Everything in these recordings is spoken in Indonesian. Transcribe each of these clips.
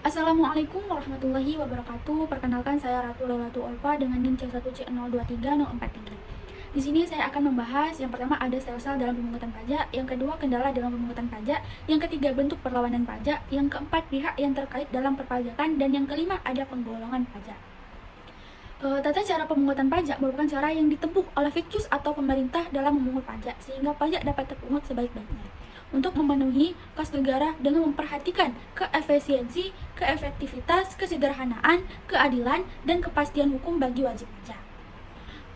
Assalamualaikum warahmatullahi wabarakatuh. Perkenalkan, saya Ratu Lailatu Olfa dengan NIM C1C023-043. Di sini saya akan membahas yang pertama ada sel-sel dalam pemungutan pajak, yang kedua kendala dalam pemungutan pajak, yang ketiga bentuk perlawanan pajak, yang keempat pihak yang terkait dalam perpajakan, dan yang kelima ada penggolongan pajak. Tata cara pemungutan pajak merupakan cara yang ditempuh oleh Fiksus atau pemerintah dalam memungut pajak sehingga pajak dapat terpungut sebaik-baiknya untuk memenuhi kas negara dengan memperhatikan keefisiensi, keefektivitas, kesederhanaan, keadilan, dan kepastian hukum bagi wajib pajak.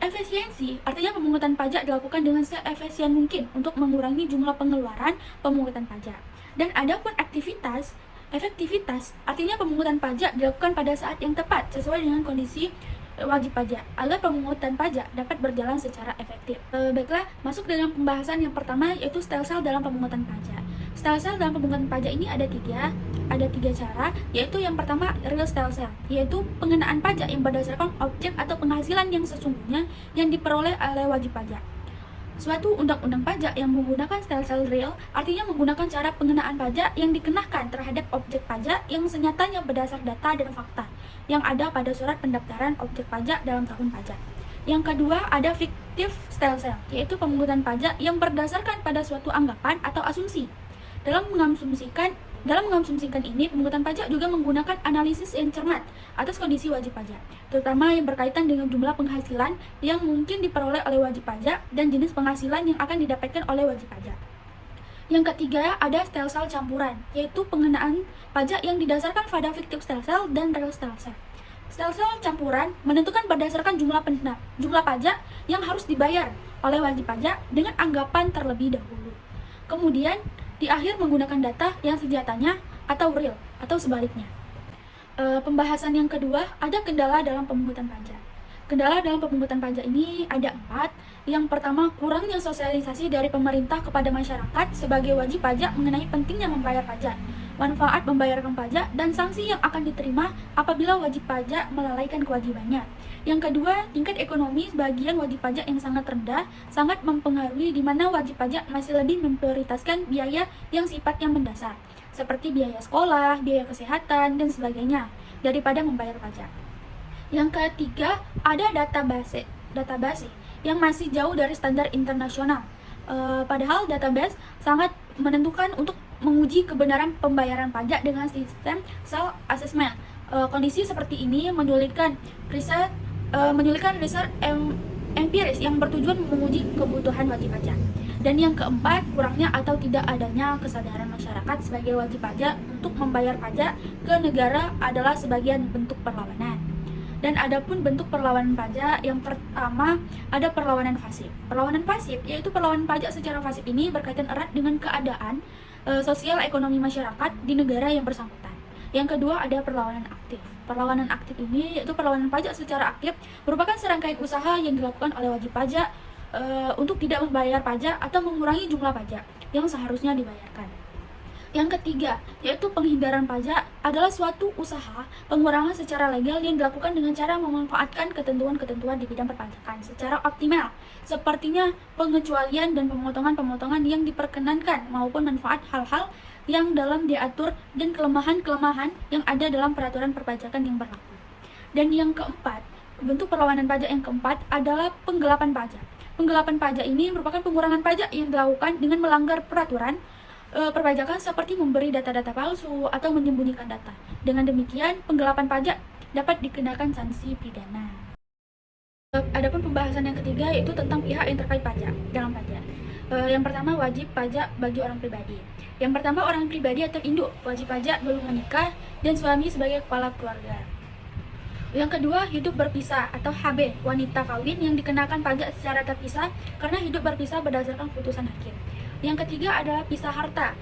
Efisiensi artinya pemungutan pajak dilakukan dengan seefisien mungkin untuk mengurangi jumlah pengeluaran pemungutan pajak. Dan adapun efektivitas artinya pemungutan pajak dilakukan pada saat yang tepat sesuai dengan kondisi wajib pajak agar pemungutan pajak dapat berjalan secara efektif. Baiklah, masuk dalam pembahasan yang pertama yaitu stelsel dalam pemungutan pajak. Stelsel dalam pemungutan pajak ini ada tiga cara, yaitu yang pertama real stelsel, yaitu pengenaan pajak yang berdasarkan objek atau penghasilan yang sesungguhnya yang diperoleh oleh wajib pajak. Suatu undang-undang pajak yang menggunakan stelsel real artinya menggunakan cara pengenaan pajak yang dikenakan terhadap objek pajak yang senyatanya berdasar data dan fakta yang ada pada surat pendaftaran objek pajak dalam tahun pajak. Yang kedua ada fiktif stelsel, yaitu pemungutan pajak yang berdasarkan pada suatu anggapan atau asumsi. Dalam mengasumsikan ini, pemungutan pajak juga menggunakan analisis yang cermat atas kondisi wajib pajak, terutama yang berkaitan dengan jumlah penghasilan yang mungkin diperoleh oleh wajib pajak dan jenis penghasilan yang akan didapatkan oleh wajib pajak. Yang ketiga ada stelsel campuran, yaitu pengenaan pajak yang didasarkan pada fiktif stelsel dan real stelsel. Stelsel campuran menentukan berdasarkan jumlah pajak yang harus dibayar oleh wajib pajak dengan anggapan terlebih dahulu. Kemudian di akhir menggunakan data yang sejatanya atau real atau sebaliknya. Pembahasan yang kedua ada kendala dalam pemungutan pajak. Kendala dalam pemungutan pajak ini ada 4. Yang pertama, kurangnya sosialisasi dari pemerintah kepada masyarakat sebagai wajib pajak mengenai pentingnya membayar pajak, manfaat membayarkan pajak, dan sanksi yang akan diterima apabila wajib pajak melalaikan kewajibannya. Yang kedua, tingkat ekonomi sebagian wajib pajak yang sangat rendah sangat mempengaruhi di mana wajib pajak masih lebih memprioritaskan biaya yang sifatnya mendasar, seperti biaya sekolah, biaya kesehatan, dan sebagainya, daripada membayar pajak. Yang ketiga, ada database yang masih jauh dari standar internasional. Padahal database sangat menentukan untuk menguji kebenaran pembayaran pajak dengan sistem self-assessment. Kondisi seperti ini menyulitkan riset empiris yang bertujuan menguji kebutuhan wajib pajak. Dan yang keempat, kurangnya atau tidak adanya kesadaran masyarakat sebagai wajib pajak untuk membayar pajak ke negara adalah sebagian bentuk perlawanan. Dan adapun bentuk perlawanan pajak, yang pertama ada perlawanan pasif. Perlawanan pasif yaitu perlawanan pajak secara pasif ini berkaitan erat dengan keadaan sosial ekonomi masyarakat di negara yang bersangkutan. Yang kedua ada perlawanan aktif. Perlawanan aktif ini yaitu perlawanan pajak secara aktif merupakan serangkaian usaha yang dilakukan oleh wajib pajak untuk tidak membayar pajak atau mengurangi jumlah pajak yang seharusnya dibayarkan. Yang ketiga, yaitu penghindaran pajak adalah suatu usaha pengurangan secara legal yang dilakukan dengan cara memanfaatkan ketentuan-ketentuan di bidang perpajakan secara optimal, sepertinya pengecualian dan pemotongan-pemotongan yang diperkenankan maupun manfaat hal-hal yang dalam diatur dan kelemahan-kelemahan yang ada dalam peraturan perpajakan yang berlaku. Dan yang keempat, bentuk perlawanan pajak yang keempat adalah penggelapan pajak. Penggelapan pajak ini merupakan pengurangan pajak yang dilakukan dengan melanggar peraturan perpajakan seperti memberi data-data palsu atau menyembunyikan data. Dengan demikian, penggelapan pajak dapat dikenakan sanksi pidana. Adapun pembahasan yang ketiga yaitu tentang pihak yang terkait pajak dalam pajak. Yang pertama, wajib pajak bagi orang pribadi. Yang pertama, orang pribadi atau induk wajib pajak belum menikah dan suami sebagai kepala keluarga. Yang kedua, hidup berpisah atau HB, wanita kawin yang dikenakan pajak secara terpisah karena hidup berpisah berdasarkan putusan hakim. Yang ketiga adalah pisah harta,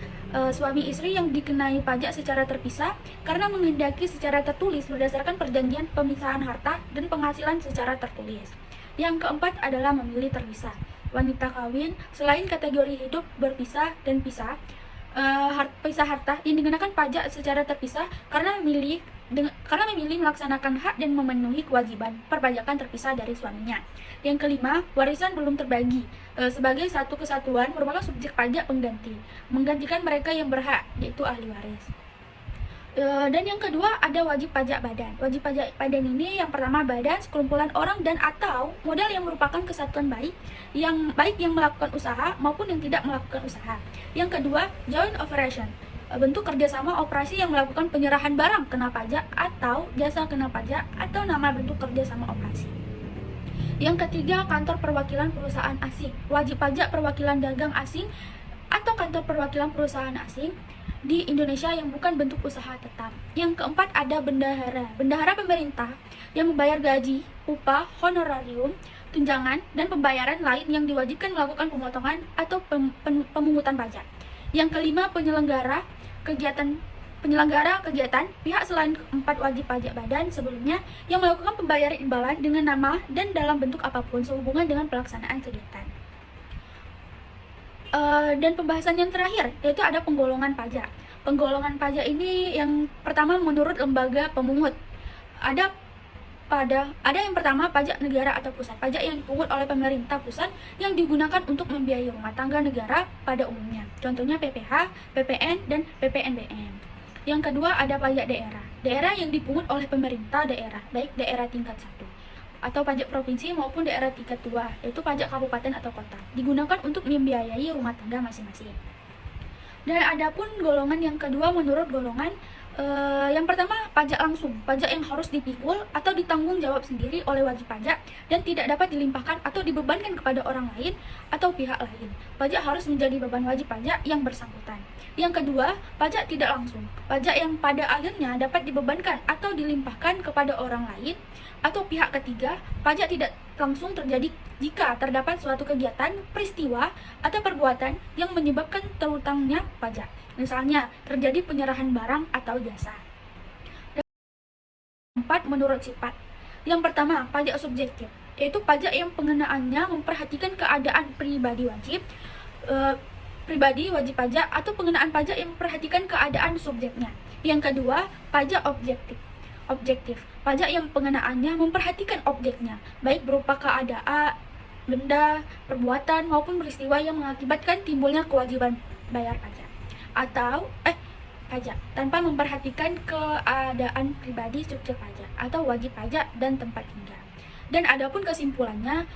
suami istri yang dikenai pajak secara terpisah karena menghendaki secara tertulis berdasarkan perjanjian pemisahan harta dan penghasilan secara tertulis. Yang keempat adalah memilih terpisah, wanita kawin selain kategori hidup berpisah dan pisah harta yang dikenakan pajak secara terpisah karena memilih melaksanakan hak dan memenuhi kewajiban perpajakan terpisah dari suaminya. Yang kelima, warisan belum terbagi sebagai satu kesatuan merupakan subjek pajak pengganti, menggantikan mereka yang berhak, yaitu ahli waris. Dan yang kedua ada wajib pajak badan. Wajib pajak badan ini yang pertama badan, sekelumpulan orang dan atau modal yang merupakan kesatuan baik yang melakukan usaha maupun yang tidak melakukan usaha. Yang kedua joint operation, bentuk kerjasama operasi yang melakukan penyerahan barang kena pajak atau jasa kena pajak atau nama bentuk kerjasama operasi. Yang ketiga kantor perwakilan perusahaan asing. Wajib pajak perwakilan dagang asing atau kantor perwakilan perusahaan asing di Indonesia yang bukan bentuk usaha tetap. Yang keempat ada bendahara. Bendahara pemerintah yang membayar gaji, upah, honorarium, tunjangan, dan pembayaran lain yang diwajibkan melakukan pemotongan atau pemungutan pajak. Yang kelima penyelenggara kegiatan pihak selain keempat wajib pajak badan sebelumnya yang melakukan pembayaran imbalan dengan nama dan dalam bentuk apapun sehubungan dengan pelaksanaan kegiatan. Dan pembahasan yang terakhir yaitu ada penggolongan pajak. Penggolongan pajak ini yang pertama menurut lembaga pemungut. Ada yang pertama pajak negara atau pusat. Pajak yang dipungut oleh pemerintah pusat yang digunakan untuk membiayai rumah tangga negara pada umumnya. Contohnya PPh, PPN, dan PPNBM. Yang kedua ada pajak daerah. Daerah yang dipungut oleh pemerintah daerah, baik daerah tingkat 1 atau pajak provinsi maupun daerah tingkat 2, yaitu pajak kabupaten atau kota, digunakan untuk membiayai rumah tangga masing-masing. Dan adapun golongan yang kedua menurut golongan yang pertama pajak langsung, pajak yang harus dipikul atau ditanggung jawab sendiri oleh wajib pajak dan tidak dapat dilimpahkan atau dibebankan kepada orang lain atau pihak lain. Pajak harus menjadi beban wajib pajak yang bersangkutan. Yang kedua, pajak tidak langsung, pajak yang pada akhirnya dapat dibebankan atau dilimpahkan kepada orang lain atau pihak ketiga. Pajak tidak langsung terjadi jika terdapat suatu kegiatan, peristiwa, atau perbuatan yang menyebabkan terutangnya pajak. Misalnya, terjadi penyerahan barang atau jasa. Empat, menurut sifat. Yang pertama, pajak subjektif, yaitu pajak yang pengenaannya memperhatikan keadaan pribadi wajib pajak atau pengenaan pajak yang memperhatikan keadaan subjeknya. Yang kedua, pajak objektif, pajak yang pengenaannya memperhatikan objeknya, baik berupa keadaan, benda, perbuatan maupun peristiwa yang mengakibatkan timbulnya kewajiban bayar pajak atau pajak tanpa memperhatikan keadaan pribadi subjek pajak atau wajib pajak dan tempat tinggal. Dan adapun kesimpulannya,